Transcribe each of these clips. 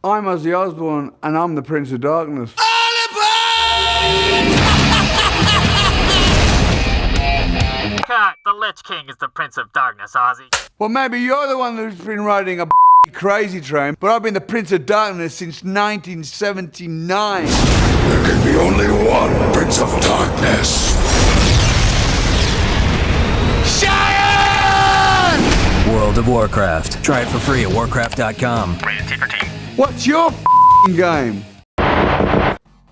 I'm Ozzy Osbourne, and I'm the Prince of Darkness. Cut! The Lich King is the Prince of Darkness, Ozzy. Well, maybe you're the one who's been riding a crazy train, but I've been the Prince of Darkness since 1979. There can be only one Prince of Darkness. World of Warcraft. Try it for free at warcraft.com. Rated T for Teen. What's your game?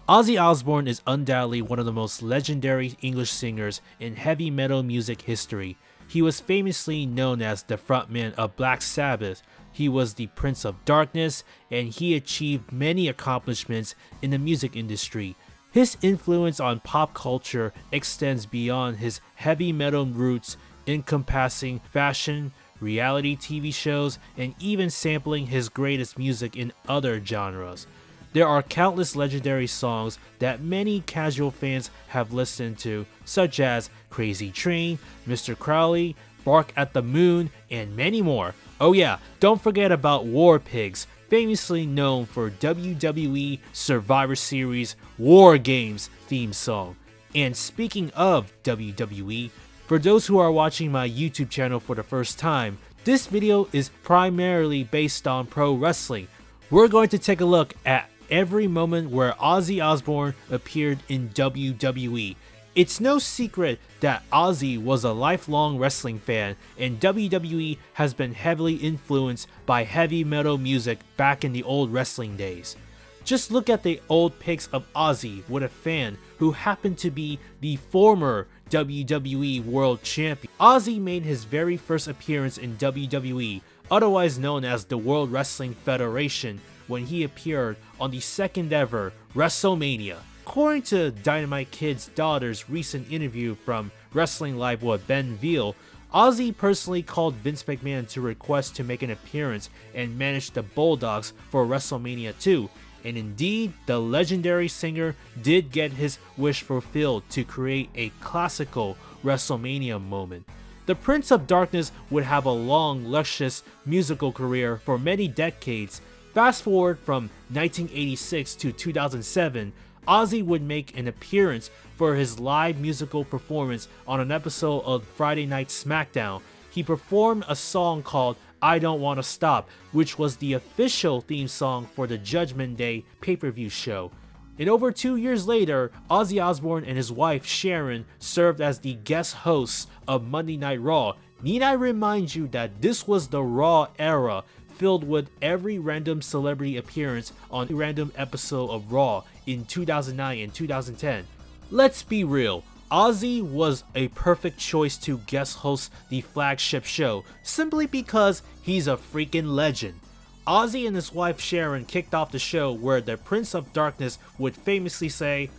Ozzy Osbourne is undoubtedly one of the most legendary English singers in heavy metal music history. He was famously known as the frontman of Black Sabbath. He was the Prince of Darkness, and he achieved many accomplishments in the music industry. His influence on pop culture extends beyond his heavy metal roots, encompassing fashion, reality TV shows, and even sampling his greatest music in other genres. There are countless legendary songs that many casual fans have listened to, such as Crazy Train, Mr. Crowley, Bark at the Moon, and many more. Oh yeah, don't forget about War Pigs, famously known for WWE Survivor Series War Games theme song. And speaking of WWE, for those who are watching my YouTube channel for the first time, this video is primarily based on pro wrestling. We're going to take a look at every moment where Ozzy Osbourne appeared in WWE. It's no secret that Ozzy was a lifelong wrestling fan, and WWE has been heavily influenced by heavy metal music back in the old wrestling days. Just look at the old pics of Ozzy with a fan who happened to be the former WWE World Champion. Ozzy made his very first appearance in WWE, otherwise known as the World Wrestling Federation, when he appeared on the second ever WrestleMania. According to Dynamite Kid's daughter's recent interview from Wrestling Live with Ben Veal, Ozzy personally called Vince McMahon to request to make an appearance and manage the Bulldogs for WrestleMania 2. And indeed, the legendary singer did get his wish fulfilled to create a classical WrestleMania moment. The Prince of Darkness would have a long, luscious musical career for many decades. Fast forward from 1986 to 2007, Ozzy would make an appearance for his live musical performance on an episode of Friday Night SmackDown. He performed a song called I Don't Wanna Stop, which was the official theme song for the Judgment Day pay-per-view show. And over 2 years later, Ozzy Osbourne and his wife Sharon served as the guest hosts of Monday Night Raw. Need I remind you that this was the Raw era, filled with every random celebrity appearance on a random episode of Raw in 2009 and 2010. Let's be real, Ozzy was a perfect choice to guest host the flagship show, simply because he's a freaking legend. Ozzy and his wife Sharon kicked off the show where the Prince of Darkness would famously say,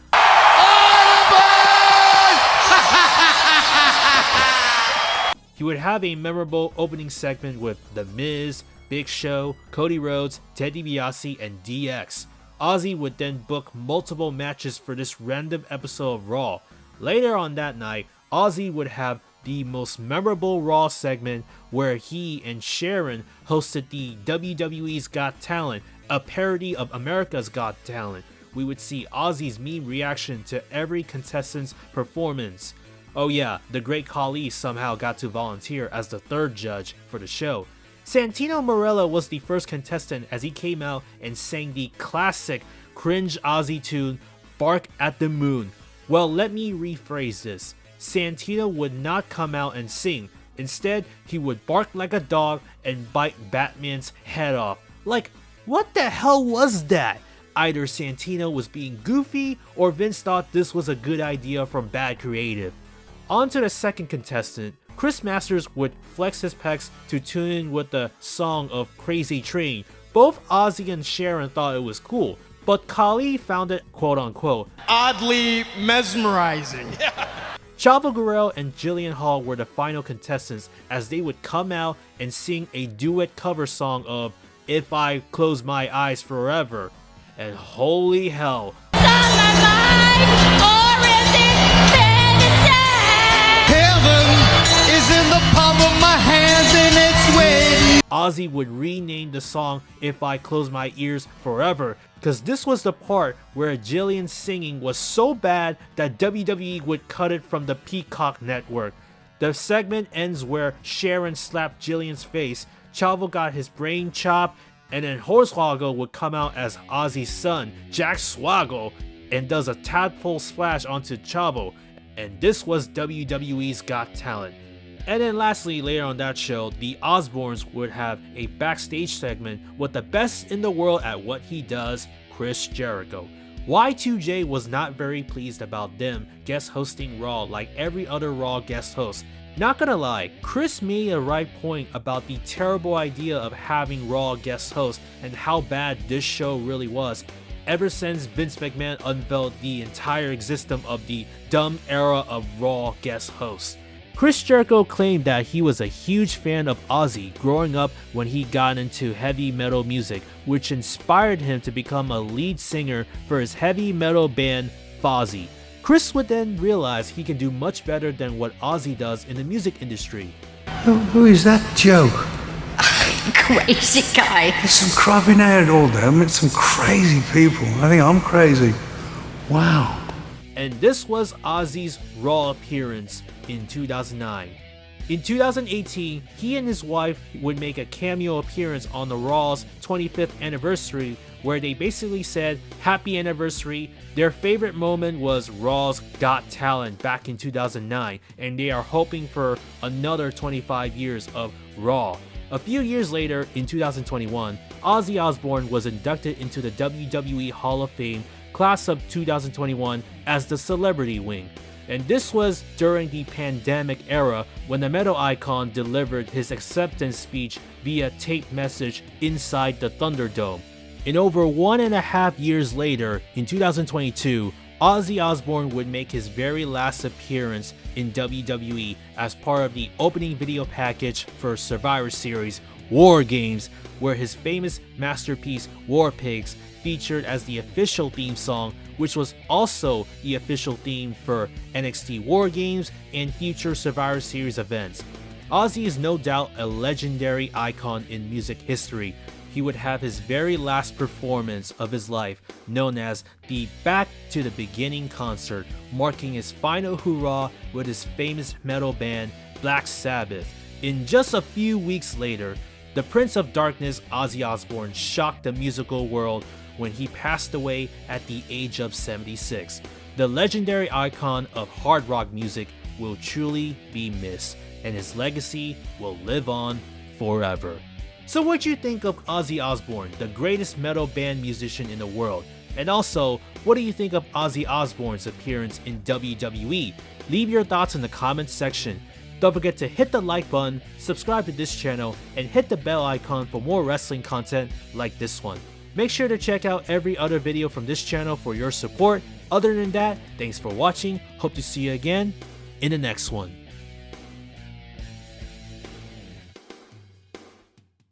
He would have a memorable opening segment with The Miz, Big Show, Cody Rhodes, Ted DiBiase, and DX. Ozzy would then book multiple matches for this random episode of Raw. Later on that night, Ozzy would have the most memorable Raw segment where he and Sharon hosted the WWE's Got Talent, a parody of America's Got Talent. We would see Ozzy's meme reaction to every contestant's performance. Oh yeah, the great Khali somehow got to volunteer as the third judge for the show. Santino Marella was the first contestant as he came out and sang the classic cringe Ozzy tune, Bark at the Moon. Well, let me rephrase this. Santino would not come out and sing. Instead, he would bark like a dog and bite Batman's head off. Like, what the hell was that? Either Santino was being goofy or Vince thought this was a good idea from bad creative. On to the second contestant. Chris Masters would flex his pecs to tune in with the song of Crazy Train. Both Ozzy and Sharon thought it was cool, but Khali found it quote-unquote oddly mesmerizing. Chavo Guerrero and Jillian Hall were the final contestants as they would come out and sing a duet cover song of If I Close My Eyes Forever. And holy hell, Heaven is in the palm of my hands and it's waiting. Ozzy would rename the song If I Close My Ears Forever, because this was the part where Jillian's singing was so bad that WWE would cut it from the Peacock network. The segment ends where Sharon slapped Jillian's face, Chavo got his brain chopped, and then Hornswoggle would come out as Ozzy's son, Jack Swoggle, and does a tadpole splash onto Chavo, and this was WWE's Got Talent. And then lastly, later on that show, the Osbournes would have a backstage segment with the best in the world at what he does, Chris Jericho. Y2J was not very pleased about them guest hosting Raw like every other Raw guest host. Not gonna lie, Chris made a right point about the terrible idea of having Raw guest hosts and how bad this show really was, ever since Vince McMahon unveiled the entire existence of the dumb era of Raw guest hosts. Chris Jericho claimed that he was a huge fan of Ozzy growing up when he got into heavy metal music, which inspired him to become a lead singer for his heavy metal band Fozzy. Chris would then realize he can do much better than what Ozzy does in the music industry. Who is that joke? Crazy guy. There's some cropping out all there. I met some crazy people. I think I'm crazy. Wow. And this was Ozzy's Raw appearance in 2009. In 2018, he and his wife would make a cameo appearance on the Raw's 25th anniversary, where they basically said happy anniversary. Their favorite moment was Raw's Got Talent back in 2009, and they are hoping for another 25 years of Raw. A few years later, in 2021, Ozzy Osbourne was inducted into the WWE Hall of Fame class of 2021 as the celebrity wing. And this was during the pandemic era when the metal icon delivered his acceptance speech via tape message inside the Thunderdome. And over 1.5 years later, in 2022, Ozzy Osbourne would make his very last appearance in WWE as part of the opening video package for Survivor Series War Games, where his famous masterpiece War Pigs featured as the official theme song, which was also the official theme for NXT War Games and future Survivor Series events. Ozzy is no doubt a legendary icon in music history. He would have his very last performance of his life, known as the Back to the Beginning concert, marking his final hurrah with his famous metal band Black Sabbath. In just a few weeks later, the Prince of Darkness Ozzy Osbourne shocked the musical world when he passed away at the age of 76. The legendary icon of hard rock music will truly be missed, and his legacy will live on forever. So what do you think of Ozzy Osbourne, the greatest metal band musician in the world? And also, what do you think of Ozzy Osbourne's appearance in WWE? Leave your thoughts in the comments section. Don't forget to hit the like button, subscribe to this channel, and hit the bell icon for more wrestling content like this one. Make sure to check out every other video from this channel for your support. Other than that, thanks for watching. Hope to see you again in the next one.